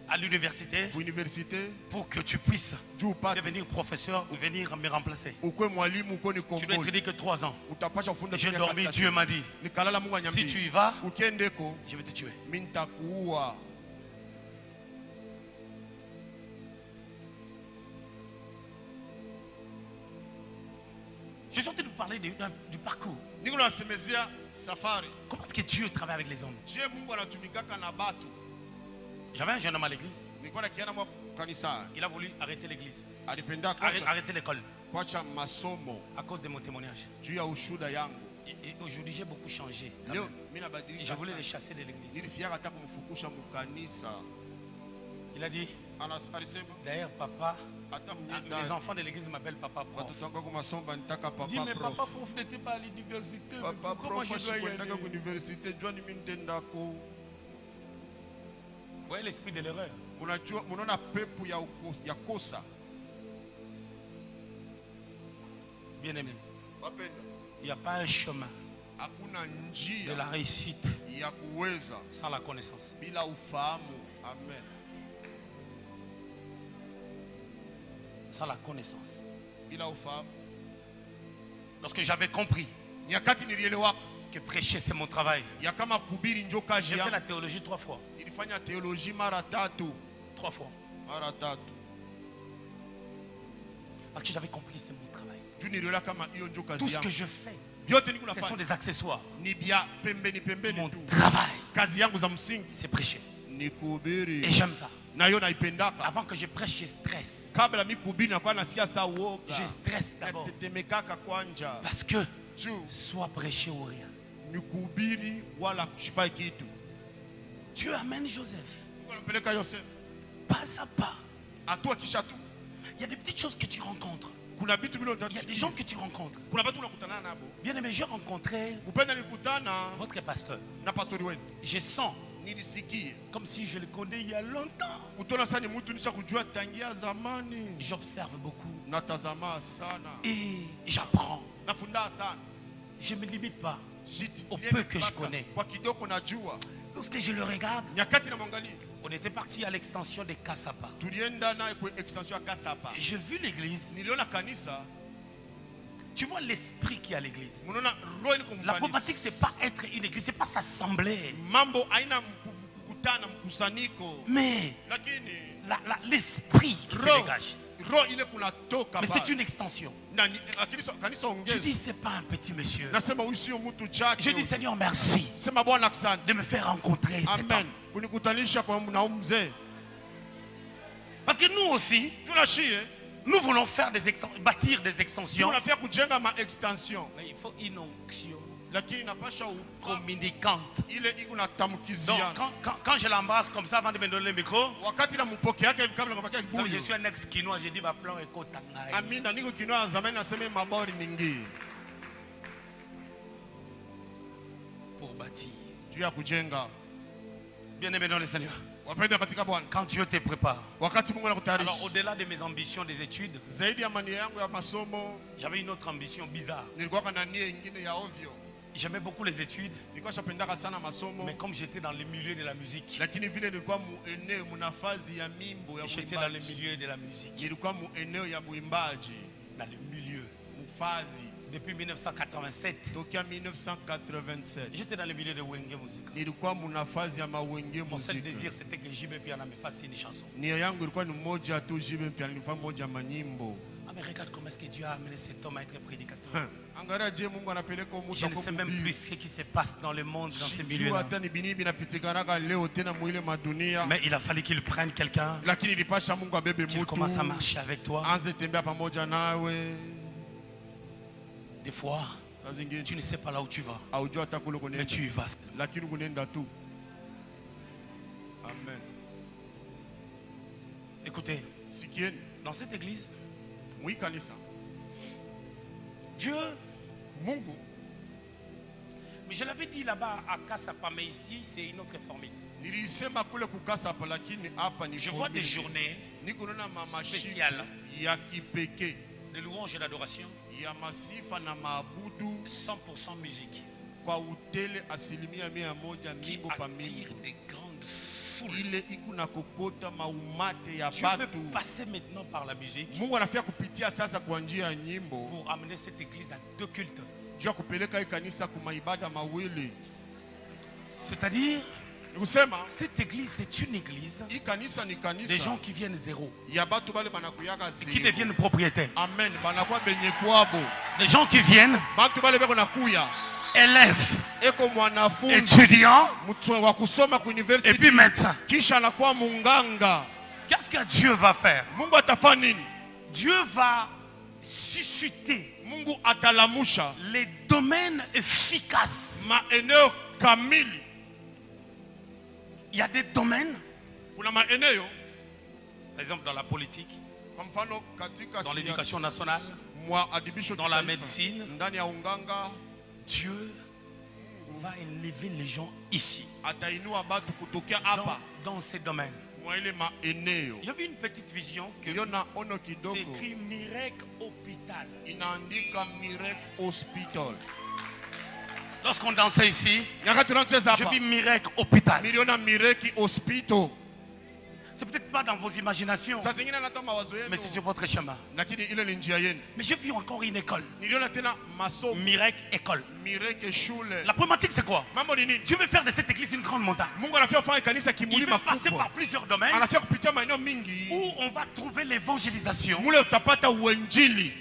à l'université kwa university pour que tu puisses juu upate devenir professeur ou venir me remplacer. ukwe mwalimu uko ni Tu dois kongoli étudier que 3 ans. utapasha kufunda J'ai dormi, Dieu m'a dit, nikalala Mungu si tu y anyambia vas, ukiendeko je vais te tuer. mimi nitakuua Je suis en train de vous parler du parcours. niko nasemezea safari Comment est-ce que Dieu travaille avec les hommes? je Mungu anatumikaka na batu J'avais un jeune homme à l'église, nilikuwa na kiana mwa kanisa il a voulu arrêter l'église, alipenda arrêter l'école kuacha masomo à cause de mon témoignage. juu ya ushuda yangu Et aujourd'hui, j'ai beaucoup changé. quand leo même. mimi Et nabadilika je voulais sana. les chasser de l'église. nilifiaka hata kumfukusha mkanisa Il a dit, alisema d'ailleurs, papa, hata les enfants de l'église m'appellent papa prof. watoto wangu kwa masomo banitaka Il dit, papa mais prof papa prof n'était pas à l'université. mais papa Comment prof je dois y ashikwendaka aller? ku university jwani mimi nitendako Vous voyez l'esprit de l'erreur. unajua unaona pepo ya kosa Bien aimé, wapenda il n'y a pas un chemin hakuna de njia la réussite ya kuweza sans la connaissance. bila ufahamu amen Sans la connaissance. bila ufahamu Lorsque j'avais compris nyakati nilielewaka que prêcher c'est mon travail, ya kama kubiri njo kazi j'ai fait yangu la théologie 3 fois. nilifanya teoloji mara 3 3 fois. mara 3 Parce que j'avais compris que c'est mon travail. juu nilielewa kama hiyo njo Tout kazi ce que yangu je fais, vyote niko ce sont nafanya des accessoires. ni bia pembeni pembeni Mon tu travail, kazi yangu za msingi c'est prêcher. ni Et kuhubiri j'aime ça. na hiyo naipendaka Avant que je prêche, je stresse. kabla mi kuhubiri nakuwa nasikia saa uoga Je stresse d'abord. natetemekaka kwanja Parce que juu soit prêché ou rien. ni kuhubiri wala kushifai kitu Dieu amène Joseph Mungu anampeleka Yosef pas à pas. hatua kisha tu Il y a des petites choses que tu rencontres. kuna vitu vile Il y a des gens que tu rencontres. kuna watu unakutana nabo Bien aimé, j'ai rencontré upenda nilikutana votre pasteur. na pastori wenu Je sens nilisikie comme si je le connais il y a longtemps. utona sana ni mtu nisha kujua tangia zamani J'observe beaucoup natazama sana et j'apprends. nafunda sana Je ne me limite pas. Jiti- Au peu que je connais. kwa kidogo najua Lorsque je le regarde, nyakati namwangalia on était parti à l'extension de Kassapa. tulienda naye kwa extension ya Kasapa J'ai vu l'église. niliona kanisa Tu vois l'esprit qui est à l'église. mnaona roho iko La mkanisa problématique, c'est pas être une église, c'est pas s'assembler. mambo aina kukataa na mkusanyiko. Mais Lakini l'esprit qui se dégage. roho ile kunatoka Mais pale. c'est une extension. Na kanisa Je ongeza. dis, c'est pas un petit monsieur. Nasema huyu sio mtu chache. Je dis, Seigneur, merci Sema Bwana asante. de me faire rencontrer cet Amen. homme. Kunikutanisha kwa na mzee. Parce que nous aussi, Tunashie. nous voulons faire bâtir des extensions. Tunafia kujenga ma extension. Mais il faut une onction Lakini napasha communicante. ile iko na Donc, tamkiziana. quand je l'embrasse comme ça avant de me donner le micro, Wakati na mpokea yake kabla ngapakia ça, je kibuyu. suis un ex-quinois, j'ai dit, ma plan est kotangai. Amina niko kinoa zamani nasema mabori ningi. Pour bâtir. Juu ya kujenga. Bien-aimé dans le Seigneur, Wapenda katika Bwana. quand Dieu te prépare, Wakati Mungu alors anakutayarisha. au-delà de mes ambitions des études, Zaidi ya mania yangu ya masomo j'avais une autre ambition bizarre. nilikuwa na nia nyingine ya ovyo. J'aimais beaucoup les études, Nilikuwa shapendaka sana masomo. mais comme j'étais dans le milieu de la musique, Lakini vile nilikuwa mueneo munafazi ya mimbo ya j'étais dans le uimbaji. milieu de la musique, Nilikuwa mueneo ya uimbaji. dans le milieu. Mufazi. Depuis 1987, Tokea 1987. j'étais dans le milieu de Wenge Musica. Nilikuwa munafazi ya mawenge Mon seul muziki. désir, c'était que JB Piana me fasse une chanson. Nia yangu ilikuwa ni moja tu, jibe mpya nifaa moja manyimbo. Ah, mais regarde comment est-ce que Dieu a amené cet homme à être prédicateur. Angalia je Mungu anapeleka Je mutu ne sais même plus ce qui se passe dans le monde, dans ces milieux-là. hata ni bini binapitikanaka leo tena muile madunia. Mais il a fallu qu'il prenne quelqu'un, Lakini ilipasha Mungu abebe qu'il mutu. commence à marcher avec toi. Anze tembea pamoja nawe. Des fois, Saa zingine tu ne sais pas là où tu vas, haujua hata kule mais tu y kunaenda. vas. Lakini kunaenda tu. Amen. Écoutez, Sikieni, dans cette église, mwi kanisa. Dieu, Mungu, mais je l'avais dit là-bas à Kassapa, mais ici, c'est une autre formule. nilisema kule kukasa hapa lakini hapa ni Je vois des formule. journées Niko naona mamashi spéciales ya kipekee de louange et d'adoration, ya masifa na maabudu 100% musique, kwa utele asilimia 100 qui mimbo pa attire mimbo. des grandes foules. Ile iko na kokota maumate ya Dieu batu. veut passer maintenant par la musique Mungu anafia kupitia sasa kwa njia ya nyimbo pour amener cette église à deux cultes. juu ya kupeleka hii kanisa kuma ibada mawili. C'est-à-dire, Nikusema cette église, c'est une église hii kanisa ni des kanisa gens qui viennent zéro ya batu bale banakuyaka et qui zero. deviennent propriétaires. Amen, banakuwa benye kwabo. Des gens qui viennent, Batu bale beko nakuya élèves, eko mwanafunzi étudiants mtu wa kusoma ku et university puis médecins. kisha anakuwa munganga. Qu'est-ce que Dieu va faire? Mungu atafanya nini? Dieu va susciter Mungu atalamusha les domaines efficaces. maeneo kamili. Il y a des domaines, Kuna maeneo par exemple dans la politique, kwa mfano katika dans siasa, l'éducation nationale, mwa adibisho dans la kitaifa, médecine. ndani ya unganga Dieu va élever les gens ici, atainua batu kutokea dans, hapa dans ces domaines. mwa ile maeneo. Il y avait une petite vision que Niliona ono c'est kidogo écrit Mirek Hôpital. inaandika Mirek Hospital. Lorsqu'on dansait ici, Nyakati tunacheza je hapa vis Mirek Hôpital. miliona Mireki Hospital. C'est peut-être pas dans vos imaginations, Saa zingine natoa mawazo yenu, mais c'est sur votre chemin. lakini ile ni njia yenu. Mais j'ai vu encore une école, Niliona tena masomo Mirek École. Mireke shule. La problématique, c'est quoi? Mambo ni nini? Dieu veut faire de cette église une grande montagne. Mungu anafia kufanya kanisa Il kimulima veut passer kubwa. par plusieurs domaines Anafia kupitia maeneo mingi où on va trouver l'évangélisation mule utapata uenjili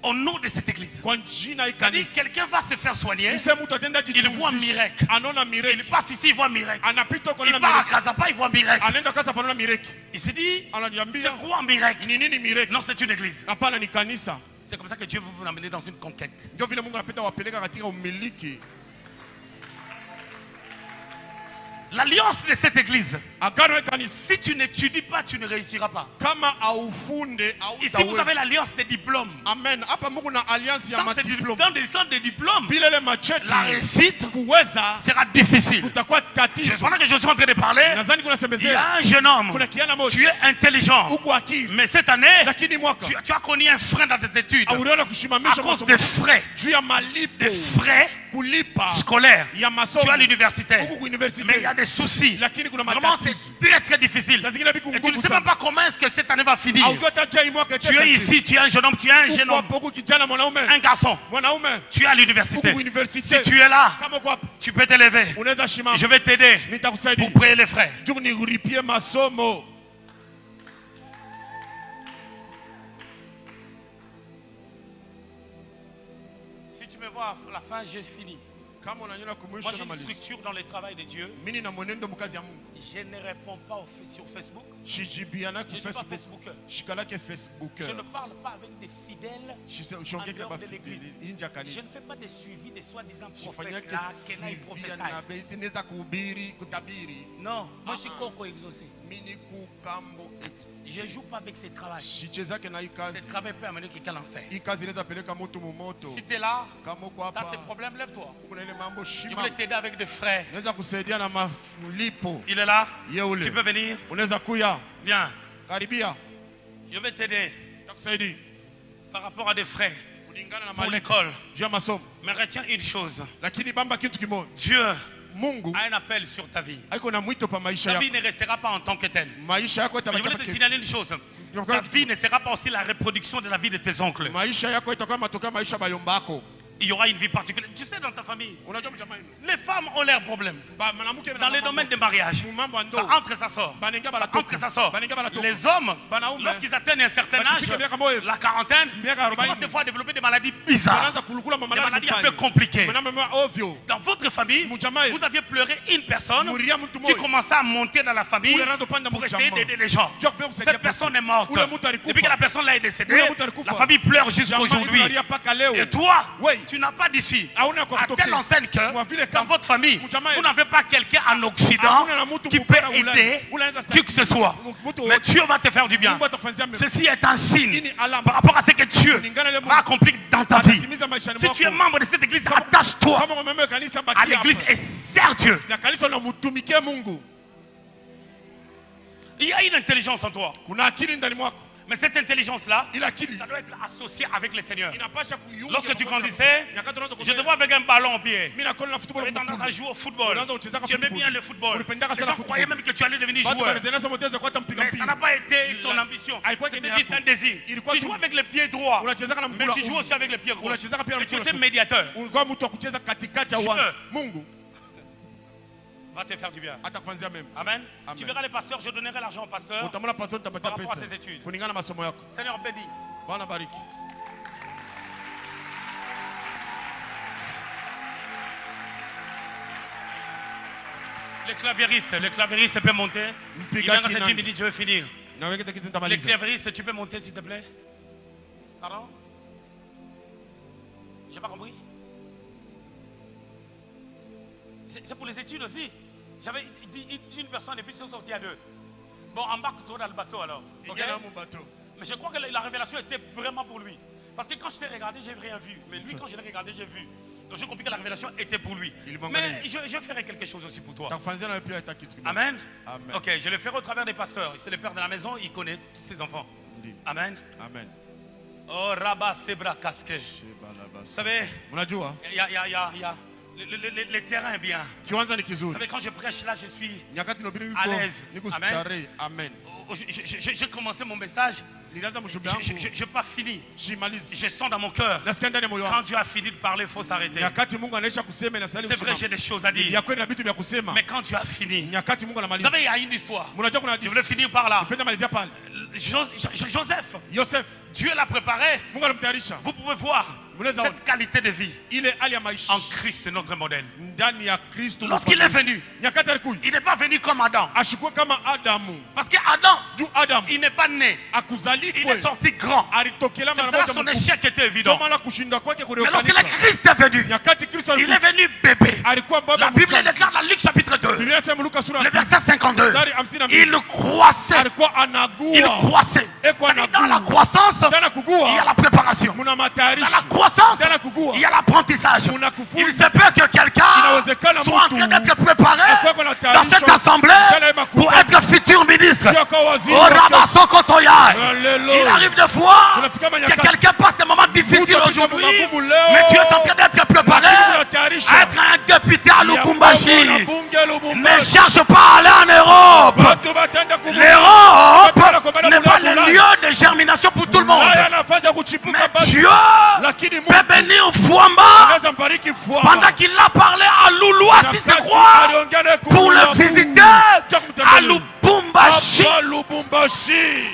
au nom de cette église. kwa jina hii C'est-à-dire, kanisa. quelqu'un va se faire soigner, Mse mtu atenda il voit Mirek. anaona Il Mireki. passe ici, il voit Mirek. Anapita huko Il anaona part à Mireki. Kazapa, il voit Mirek. Anaenda kasa panaona Mireki. Il se dit, c'est Ananiambia quoi Mirek? ni nini Mireki? Non, c'est une église. Hapana ni kanisa. C'est comme ça que Dieu veut vous amener dans une conquête. Ndio vile Mungu anapenda wapeleka katika umiliki. L'alliance de cette église, Agano ya kanisa si tu n'étudies pas, tu ne réussiras pas. kama aufunde Ici, vous avez au l'alliance des diplômes. Amen. Hapa Mungu na alliance ya Ça, c'est madiploma. dans des centres de diplômes. Bila ile macheti La réussite kuweza sera difficile. kutakuwa tatizo. Pendant que je suis en train de parler, Nadhani kuna il y semezea a un jeune homme. kuna kijana Tu moja es intelligent. huko akili Mais cette année, lakini mwaka tu as connu un frein dans tes études. auliona À kushimamisha cause masomo des frais. juu ya malipo Des frais scolaire, ya tu masomo as l'université, huku ku university mais il y a des soucis. lakini kuna Vraiment, c'est matatizo très très difficile. Saa zingine biku Et tu ne ngumu sais sana. même pas comment est-ce que cette année va finir. Haujui hata je hii mwaka Tu es ici, tu es un jeune homme, tu es un jeune uko homme, hapo huku kijana mwanaume un garçon. mwanaume Tu es à huku l'université. ku university Si tu es là, kama uko hapo tu peux te lever. unaweza shimama Je vais t'aider nitakusaidia pour payer les frais. juu niripie masomo. Si tu me vois à la fin, j'ai fini. Kama unanyona Moi, kumwisho j'ai na une malizo structure dans le travail de Dieu. mimi na mwenendo mkazi ya Mungu Je ne réponds pas sur Facebook. shijibiana ku Je ne suis pas Facebook Facebooker. shikalake Facebook Je ne parle pas avec des fidèles shongeke en na dehors de bafideli l'église. inja Je ne kanisa fais pas des suivis des soi-disant prophètes shifanyake là, qui n'aillent suivia prophétie. na bezi neza kuhubiri kutabiri Non, moi je suis coco exaucé. mini kukambo Je ne joue pas avec ce travail. shichezake na hii Ce kazi travail peut amener quelqu'un à l'enfer. hii kazi inaweza peleka mtu mumoto Si tu es là, kama uko tu as ces hapa problèmes, lève-toi. kuna ile mambo Je shima voulais t'aider avec des frères. naweza kusaidia na malipo Il est là. ye Tu ule peux venir. unaweza kuya Viens. karibia Je vais t'aider takusaidia par rapport à des frais kulingana na pour malipo l'école. juu ya masomo Mais retiens une chose. lakini bamba kitu kimoja Dieu Mungu a un appel sur ta vie. haiko na mwito pa maisha Ta vie yako ne restera pas en tant que telle. maisha yako Je voulais te itabakia signaler une chose. Ta vie ne sera pas aussi la reproduction de la vie de tes oncles. maisha yako itakuwa matokeo ya maisha bayombako. Il y aura une vie particulière. Tu sais, dans ta famille, Unajua mjamaa yenu les femmes ont leurs problèmes. mwanamke Dans les domaines de mariage, mambo ya ça ndoa entre et ça sort. Banenga Ça balatoka. entre et ça sort. Banenga balatoka. Les hommes, Banaume. lorsqu'ils atteignent un certain âge, Bakifika miaka moja, la quarantaine, miaka ils 40, commencent des fois à développer des maladies bizarres, wanaanza kulukula des mamalali maladies un mbaya. peu compliquées. Mwanaume mwa ovyo Dans votre famille, Mjamaa. vous aviez pleuré une personne Muria mtu qui moja. commençait à monter dans la famille Ule anaanza kupanda pour mjamaa. essayer d'aider les gens. Jua kupea kusaidia Cette personne est morte. Ule mtu alikufa. Depuis que la personne là est décédée, Ule mtu alikufa. la famille pleure jusqu'à Jamaa aujourd'hui. inalia mpaka leo. Et toi, Oui. tu n'as pas d'ici. Hauna kwa À kutokea. telle enseigne que Mwa vile dans kama- votre famille, Mjamaa. vous n'avez pas quelqu'un en Occident Hakuna na mtu qui peut mubaya Ulaya. aider Ule anaweza qui que ce soit. Mtu Mais wote. Dieu va te faire du bien. Mungu atafanyia mema. Ceci est un signe Ini alama. par rapport à ce que Dieu Kulingana na Mungu. va accomplir dans ta vie. Atatimiza maishani Si mwako. tu es membre de cette église, attache-toi Kama umeme kanisa à bakia l'église hapa. et sers Dieu. Na kanisa unamtumikia Mungu. Il y a une intelligence en toi. Kuna akili ndani mwako. Mais cette intelligence-là, Ila akili ça doit être associé avec le Seigneur. inapasha kuyunga. Lorsque tu pamoja. grandissais, Nyakati unaanza je te kumea. vois avec un ballon au pied. Mimi nakuwa na football Tu avais tendance à mkubwa. jouer au football. Unaanza kucheza Tu aimais football. bien le football. Ulipendaka Les sana gens croyaient football. même que tu allais devenir Watu joueur. wanazana mteza kwa mpiga Mais ça n'a mpira. pas été ton La- ambition. haikuwa C'était kenye juste yako. un désir. Ilikuwa Tu tu- jouais avec le pied droit. Unachezaka na Mais mguu tu wa jouais umu. aussi avec le pied gauche. Unachezaka pia na Et tu mguu wa étais shoto. médiateur. Ulikuwa mtu wa kucheza katikati ya Dieu. wazi. Mungu Va te faire du bien. atakufanyia mema. Amen. Amen. Tu verras les pasteurs, je donnerai l'argent au pasteur. Utamwona pastor Par utapatia rapport à tes pesa. études. Kulingana na masomo yako. Seigneur béni. Bwana bariki. Le clavieriste peut monter. Il vient dans cette Kinani. il me dit je vais finir. Na wewe kitu Le nitamaliza. clavieriste, tu peux monter s'il te plaît. Pardon? J'ai pas compris. C'est pour les études aussi. J'avais une personne et puis ils sont sortis à deux. Bon, embarque-toi dans le bateau alors. Ok? Ingia na mu bateau. Mais je crois que la révélation était vraiment pour lui. Parce que quand je t'ai regardé, j'ai rien vu. Mais lui, quand je l'ai regardé, j'ai vu. Donc j'ai compris que la révélation était pour lui. Il m'en Mais connaît. je ferai quelque chose aussi pour toi. Takufanyia na pia hata kitu. Amen. Amen. Ok, je le ferai au travers des pasteurs. C'est le père de la maison, il connaît ses enfants. Ndiyo. Amen. Amen. Oh, Rabba Sebra Casque. Vous savez, Unajua? il y a le terrain est bien. Kiwanza ni Vous kizuri. savez, quand je prêche là, je suis. Nyakati nobili À yuko l'aise. niko Amen. starehe. Amen. J'ai commencé mon message. Nilianza mchumba Je wangu. n'ai pas fini. Shimalizi. Je sens dans mon cœur. Nasikia ndani ya moyo Quand wangu. Dieu a fini de parler, il faut s'arrêter. Nyakati Mungu anaisha kusema na sali C'est vrai, j'ai des choses à dire. ya kweli na vitu vya kusema. Mais quand Dieu a fini, Nyakati Mungu vous anamaliza. savez, il y a une histoire. Mnajua kuna Je hadithi. voulais finir par là. Nipenda malizia pale. Joseph, Yosef, Dieu l'a préparé. Mungu alimtayarisha. Vous pouvez voir Mnaweza ona. cette qualité de vie Ile hali ya maisha en Christ, notre modèle. ndani ya Kristo. Lorsqu'il est venu, Nyakati alikuja. il n'est pas venu comme Adam. Ashukue kama Adamu. Parce que Adam, Juu Adamu il n'est pas né. Il akuzalikwe. est sorti grand. Alitokela C'est mara pour ça que moja son mkubwa. échec était Ndio évident. maana kushinda kwake Mais lorsque le kuliokanika. Christ est venu, Nyakati Kristo il est alikuja. venu bébé. Alikuwa La baba Bible mchanga. déclare dans Luc chapitre 2, Biblia inasema Luka sura le verset 52. mstari 52. Il croissait. Alikuwa Il anagua. croissait. Eko C'est-à-dire, Dans la anagua. croissance, Ndani ya il y a kugua la préparation. muna Dans la matayarisho. croissance, Ndani ya kugua il y a l'apprentissage. muna kufunza. Il se peut que quelqu'un Inawezekana soit en mtu train d'être préparé akuwe na dans tayarisho. cette assemblée Ndani ya pour makutano. être futur ministre. Sio kwa waziri Au wa kesho. Rabasokotoya. Alléluia. Il arrive de voir Tunafika que manyakati. quelqu'un passe des moments difficiles Mtu apita aujourd'hui, magumu leo. mais tu es en train d'être préparé Lakini unatayarishwa kujitayarisha être un député à ya Lubumbashi. kuwa na bunge Ne Lubumbashi. cherche pas à aller en Europe. Watu batenda kubu- L'Europe Batenda n'est pas kubeba le Ulaya. lieu de germination pour tout le monde. Ulaya nafasi ya kuchipuka Mais basi. Dieu Lakini Mungu peut bénir Fouamba anaweza mbariki Fwamba. pendant qu'il a parlé à Louloua, si c'est Wakati quoi, aliongea naye pour le kumula visiter Mungu. à Lubumbashi. Hapa Lubumbashi.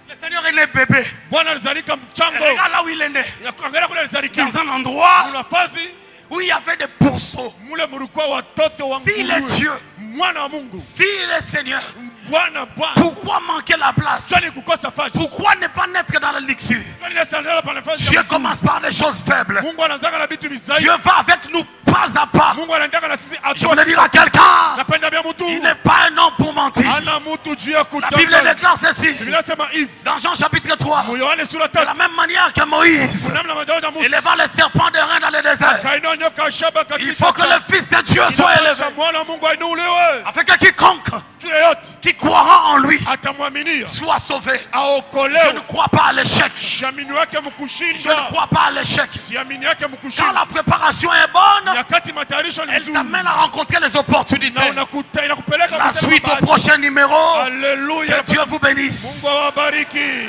Le Seigneur, il est bébé. Bwana alizalika Et mchango. regarde là où il est né. Angalia kule alizalika. Dans un endroit Nafasi où il y avait des pourceaux. mule mulikuwa watoto wa S'il est nguruwe. Dieu, Mwana wa Mungu. s'il est Seigneur, Bwana Bwana. pourquoi manquer la place? Sani kukosa fasi. Pourquoi ne pas naître dans la luxure? Sani laisse aller par nafasi. Dieu commence par des choses faibles. Mungu anaanza na vitu vizai. Dieu va avec nous pas à pas. Mungu anaendaka na sisi Je voulais dire à quelqu'un, napenda bien mtu. il n'est pas un homme pour mentir. Ana mtu juu ya La Bible kutamba. déclare ceci Biblia inasema hivi. dans Jean chapitre 3. Yohane sura De la 3. même manière que Moïse Namna majao ya Musa. élevant le serpent de rein dans le désert, Kaina nyoka shaba katika. il faut que le Fils de Dieu soit élevé. Mwana wa Mungu ainuliwe. Afin que quiconque Juu yeyote qui croira en lui atamwaminia soit sauvé. Je ne aokolewe. crois pas à l'échec. Siamini yake Je ne mkushindwa. crois pas à l'échec. Siamini yake Quand mkushindwa. la préparation est bonne, Nyakati matayarisho ni elle nzuri. t'amène à rencontrer les opportunités. Na inakupeleka La kusema suite au bahati. prochain numéro. Alléluia. Que Dieu vous bénisse. Mungu awabariki.